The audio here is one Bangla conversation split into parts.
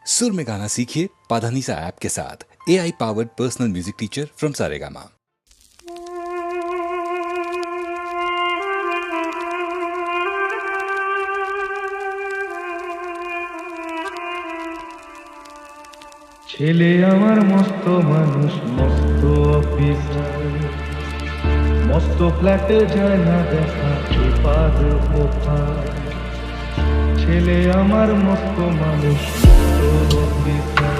सुर में गाना सीखिए पाधानीसा ऐप के साथ। AI powered personal music teacher from Saregama. ছেলে আমার মস্ত মানুষ, মস্ত অফিসার, মস্ত ফ্ল্যাটে যায় না দেখা পাদ কোথায়। ছেলে আমার মস্ত মানুষ, মস্ত অফিসার,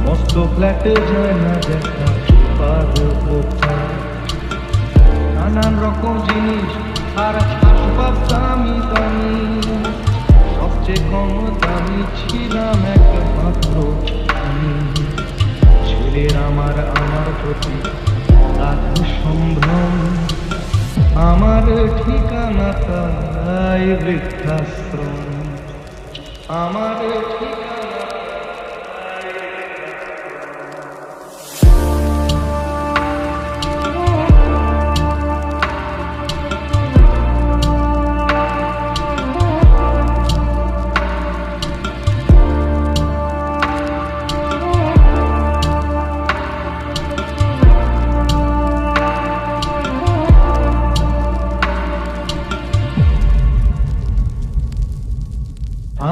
মস্ত ফ্ল্যাটে যায় না দেখা পাদ কোথায়। নানান রকম জিনিস আর আসবাব দামি দামি, সবচেয়ে কম দামি ছিলাম একমাত্র আমি। ছেলের আমার প্রতি আধু সম্ভ্রম, আমার ঠিকানা তাই বৃদ্ধাশ্রম। আমার ঠিকানা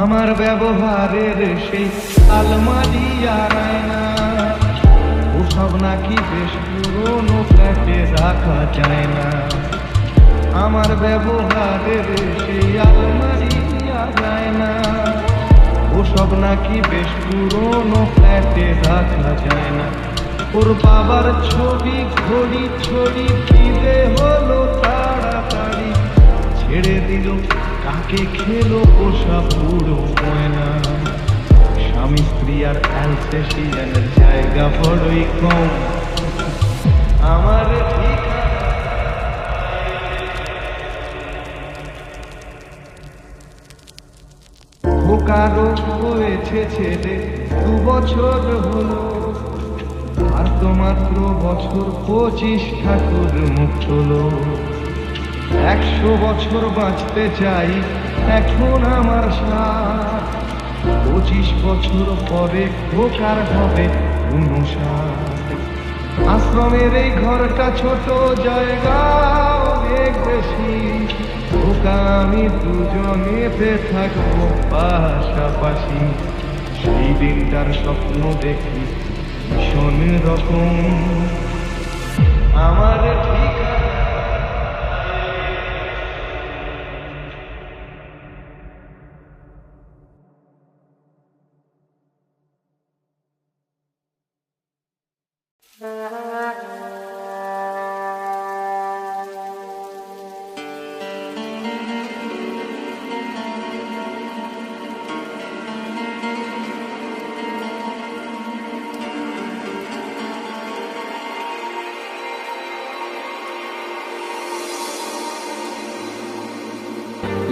আমার ব্যবহারের সেই আলমারি আর আয়না, ওসব নাকি বেশ পুরোনো ফ্ল্যাটে রাখা যায় না। আমার ব্যবহারের সেই আলমারি আর আয়না, ওসব নাকি বেশ পুরোনো ফ্ল্যাটে রাখা যায় না। ওর বাবার ছবি ঘড়ি ছড়ি ফিরে হলো তাড়াতাড়ি, ছেড়ে দিল কাকে খেলো পোষা পুরো ময়না। স্বামী স্ত্রী আর অ্যালসেশিয়ানের জায়গা বড়ই কম। আমার খোকারও হয়েছে ছেলে 2 বছর হলো, আর তো মাত্র বছর 25 ঠাকুর মুখ চলো। 100 বছর বাঁচতে চাই এখন আমার সাথ, 25 বছর পরে খোকার হবে 59। আশ্রমের এই ঘরটা ছোট, জায়গা অনেক বেশি। খোকা আমি দুজনেতে থাকবো পাশাপাশি। সেই দিনটার স্বপ্ন দেখি ভীষণ রকম। আমার ঠিকানা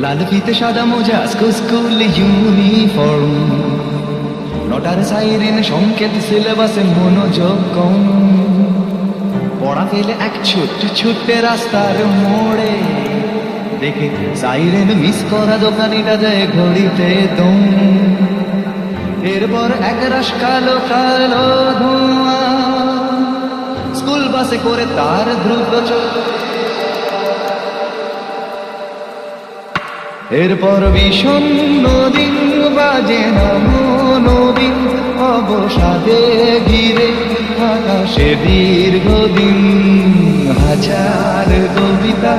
লাল ফিতে সাদা মোজা স্কুল ইউনিফর্ম, নটার সাইরেন সংকেত সিলেবাসে মনোযোগ কম। পড়া ফেলে এক ছোট্ট রাস্তার মোড়ে, দেখে সাইরেন মিস করা দোকানিটা দেয় ঘড়িতে দম। এরপর এক রাশ কালো কালো ধোঁয়া স্কুল বাসে করে তার দ্রুত চলে। এরপর বিষণ্ণ দিন বাজে না মনোবিন, অবসাদে ঘিরে আকাশে দীর্ঘদিন। হাজার কবিতা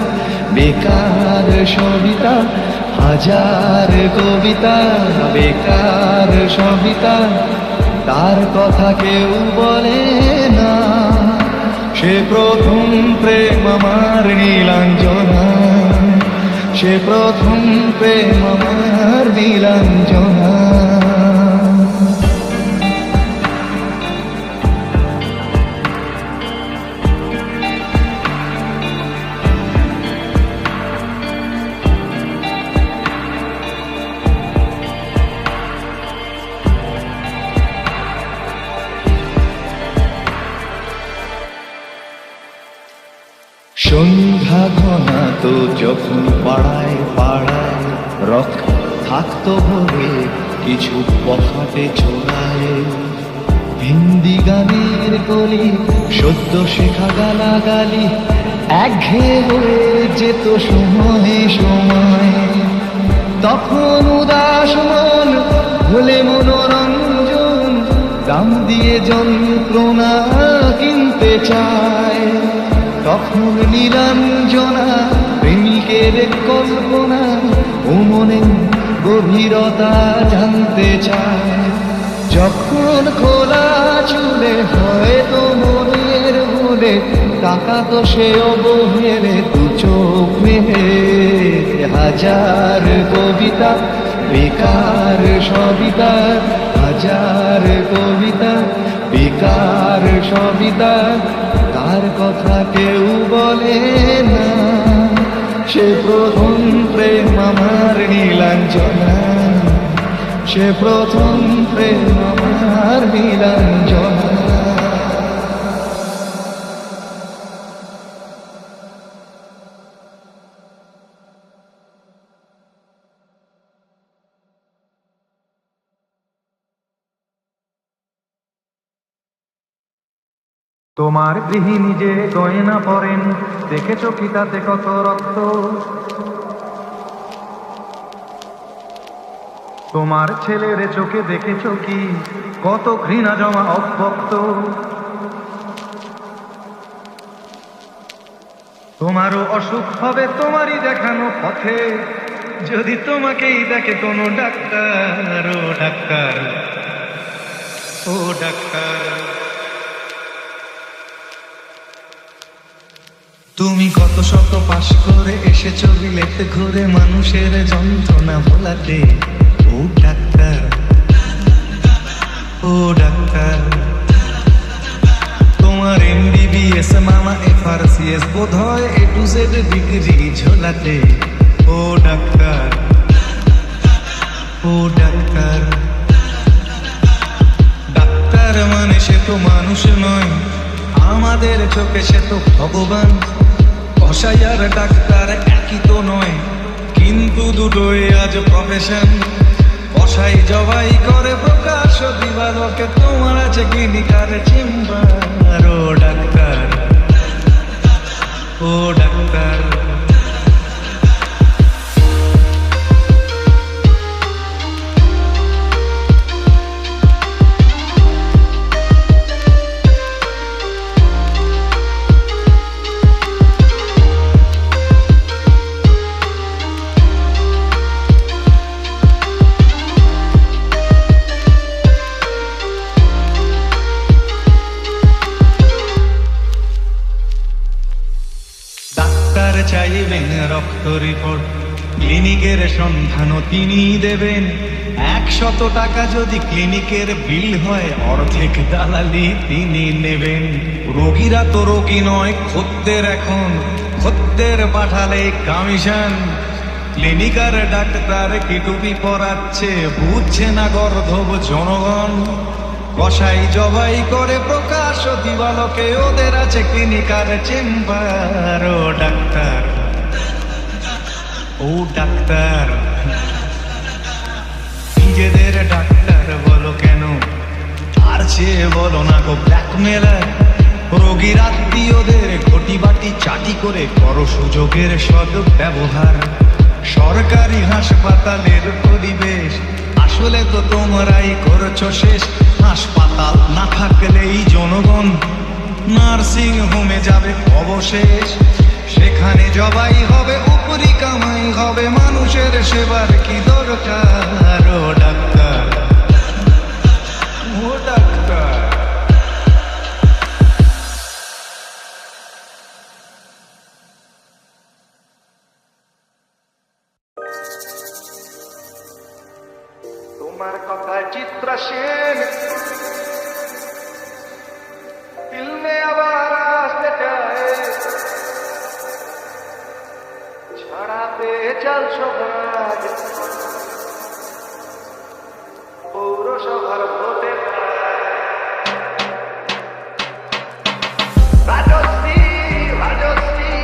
বেকার সবিতা, হাজার কবিতা বেকার সবিতা, তার কথা কেউ বলে না। সে প্রথম প্রেম আমার নীলাঞ্জনা, সে প্রথম প্রেম আমার নীলাঞ্জনা। সন্ধ্যা ঘনাতো যখন পাড়ায় পাড়ায় রক থাকতো ভরে কিছু পখাটে ছোড়ায় হিন্দি গানের কলি সদ্য শেখা গালাগালি একঘেয়ে হয়ে যেত সময়ে সময় তখন উদাস মন হলে মনোরঞ্জন দাম দিয়ে যন্ত্রণা কিনতে চায় তখন নীলাঞ্জনা প্রেমিকের কল্পনা ও মনে গভীরতা জানতে চায় যখন খোলা চুলে হয়তো মনের ভুলে টাকা তো সে অবহেলে দু চোখ মেলে হাজার কবিতা বেকার সবিতা হাজার কবিতা বেকার সবিতা তার কথা কেউ বলে না সে প্রথম প্রেম আমার নীলাঞ্জনা সে প্রথম প্রেম আমার নীলাঞ্জনা তোমার গৃহিণী যে গয়না পরেন দেখেছো কি তাতে কত রক্ত তোমার ছেলের চোখে দেখেছো কি কত ঘৃণা জমা অব্যক্ত তোমারও অসুখ হবে তোমারই দেখানো পথে যদি তোমাকেই দেখে কোনো ডাক্তার ও ডাক্তার ও ডাক্তার তুমি কত শত পাশ করে এসেছো বিলেতে ঘুরে মানুষের যন্ত্রণা ভোলাতে ও ডাক্তার ও ডাক্তার তোমার MBBS মামা FRCS বোধ হয় A to Z ডিগ্রি ঝোলাতে ও ডাক্তার ও ডাক্তার ডাক্তার মানে সে তো মানুষ নয় আমাদের চোখে সে তো ভগবান কসাই আর ডাক্তার একই তো নয় কিন্তু দুটোই আজ প্রফেশন কসাই জবাই করে প্রকাশ দিবালোকে তোমার আছে ক্লিনিকার চেম্বার ও ডাক্তার ও ডাক্তার চাইবেন রক্ত রিপোর্ট ক্লিনিকের সন্ধানও তিনি দেবেন 100 টাকা যদি ক্লিনিকের বিল হয় অর্ধেক দালালি তিনি নেবেন রোগীরা তো রোগী নয় খদ্দের এখন খদ্দের পাঠালে কমিশন ক্লিনিকার ডাক্তার কি টুপি পরাচ্ছে বুঝছে না গর্ধব জনগণ কসাই জবাই করে প্রকাশ দিবালোকে ওদের আছে ক্লিনিকার চেম্বার ও ডাক্তার ও ডাক্তার নিজেদের ডাক্তার বলো কেন আর চেয়ে বলো না গো ব্ল্যাকমেলার রোগীর আত্মীয়দের ঘটি বাটি চাটি করে করো সুযোগের সদ ব্যবহার সরকারি হাসপাতালের পরিবেশ আসলে তো তোমরাই করছো শেষ হাসপাতাল না থাকলেই জনগণ নার্সিং হোমে যাবে অবশেষ সেখানে জবাই হবে উপরি কামাই হবে মানুষের সেবার কি দরকার ও ডাক্তার ও ডাক্তার তোমার কথায় চিত্রা সেন ফিল্মে আবার আসতে চায় ছাড়াতে চাল সমাজ পৌরসভার ভোটে রাজশ্রী রাজশ্রী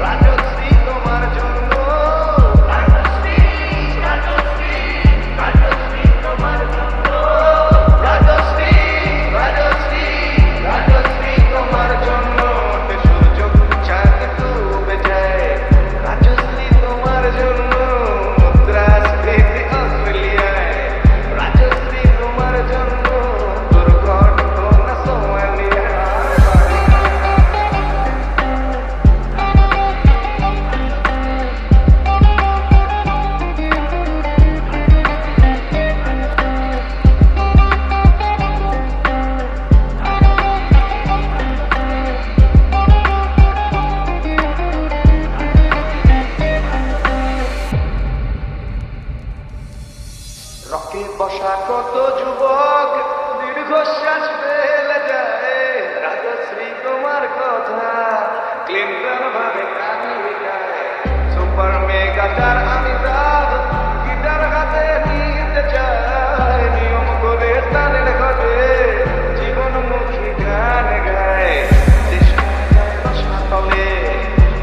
রাজশ্রী তোমার জন্য রাজশ্রী রাজশ্রী রাজশ্রী তোমার কত যুবক দীর্ঘশ্বাস ফেলে যায়, রাজশ্রী তোমার কথা ক্লিন্টন ভাবে কানে গায়। সুপার মেগাটার অমিতাভ গিটার হাতে নিতে চায়, নিয়ম করে তানের ঘটে জীবনমুখী গান গায়। দেশটা তলে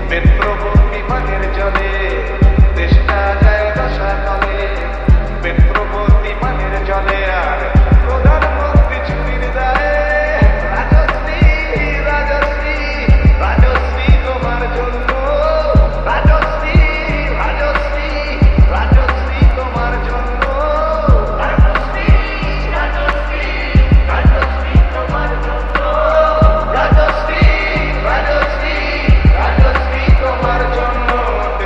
মেট্রোপোল বিমানের জলে, দেশটা যায় দশা তলে মেট্রোপোল বিমানের জলে। আর প্রধানমন্ত্রী ছুটির দেয়, রাজশ্রী রাজশ্রী রাজশ্রী তোমার জন্য, রাজশ্রী রাজশ্রী রাজশ্রী তোমার জন্য, রাজশ্রী রাজশ্রী রাজশ্রী তোমার জন্য, রাজশ্রী রাজশ্রী রাজশ্রী তোমার জন্য।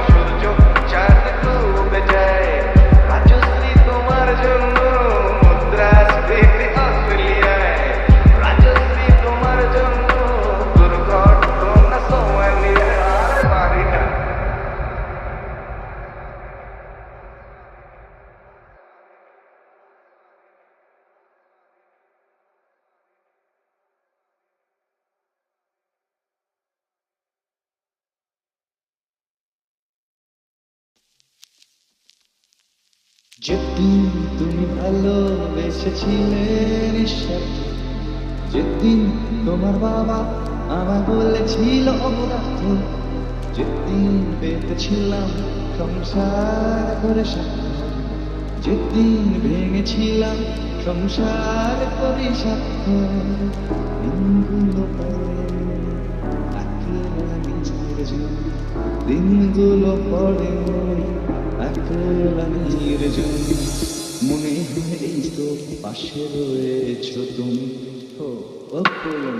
সূর্য চাঁদ ডুবে যায়, রাজশ্রী তোমার জন্য। মুদ্রাস্ফীতি অস্ট্রেলিয়ায়, রাজশ্রী তোমার জন্য। দুর্ঘটনা সোমালিয়ায়, আর পারি না। যেদিন তুমি ভালোবেসেছিলে নিঃস্বার্থ, যেদিন তোমার বাবা আমায় বলেছিল অপদার্থ, যেদিন পেতেছিলাম সংসার করে সাথে, যেদিন ভেঙেছিলাম সংসার করে সাথে, দিনগুলো পরে একলা নিজের জন্য, দিনগুলো পরে একলা নিজের জন্য। মনে হয় এই তো পাশে রয়েছ তুমি, ও অপূর্ণ।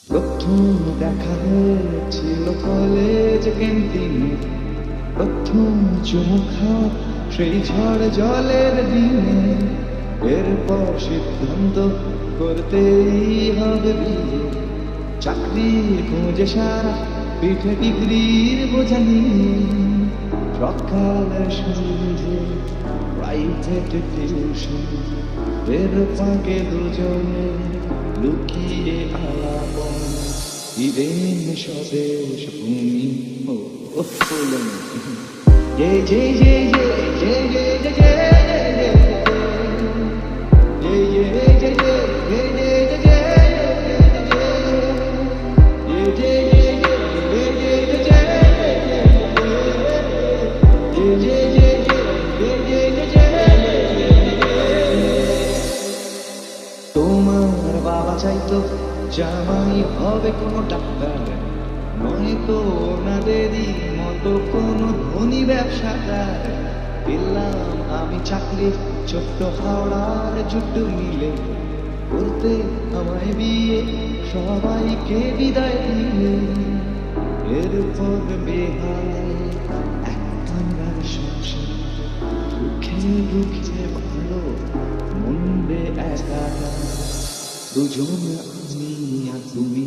প্রথম দেখা হয়েছিল কলেজ ক্যান্টিনে, প্রথম চুমু খাওয়া সেই ঝড় জলের দিনে। এরপর সিদ্ধান্ত করতেই হবে বিয়ে, চাকরির খোঁজে সারা পিঠে ডিগ্রির বোঝা নিয়ে। সকালে সন্ধে প্রাইভেট টিউশন, এর ফাঁকে দুজনে লুকিয়ে আলাপন। ইভেন স্বদেশ ভূমি ও ফুলন, যে যে যে যে যে যে যে যে তোমার বাবা চাইতো জামাই হবে কোনো ডাক্তার, নয়তো ওনাদেরই মতো কোনো ধনী ব্যবসাদার। পেলাম আমি চাকরি ছোট্ট হাওড়ার জুট মিলে, করতে আমায় বিয়ে সবাইকে বিদায় দিলে। এরপর বেহাল এক কাঙ্গার সংসার, দুঃখে দুঃখে ভালো মন্দে একাকার, দুজন আমি আর তুমি।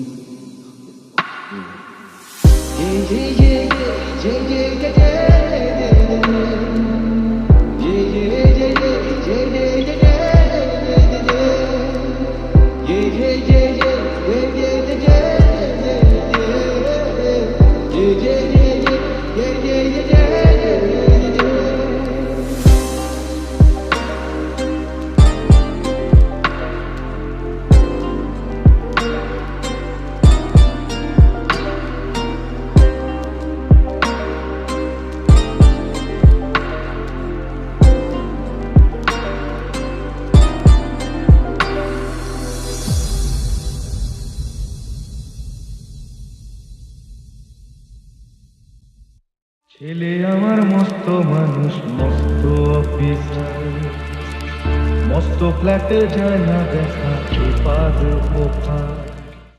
ছেলে আমার মস্ত মানুষ, মস্ত অফিসার, মস্ত ফ্ল্যাটে যায় না দেখা এপার ওপার।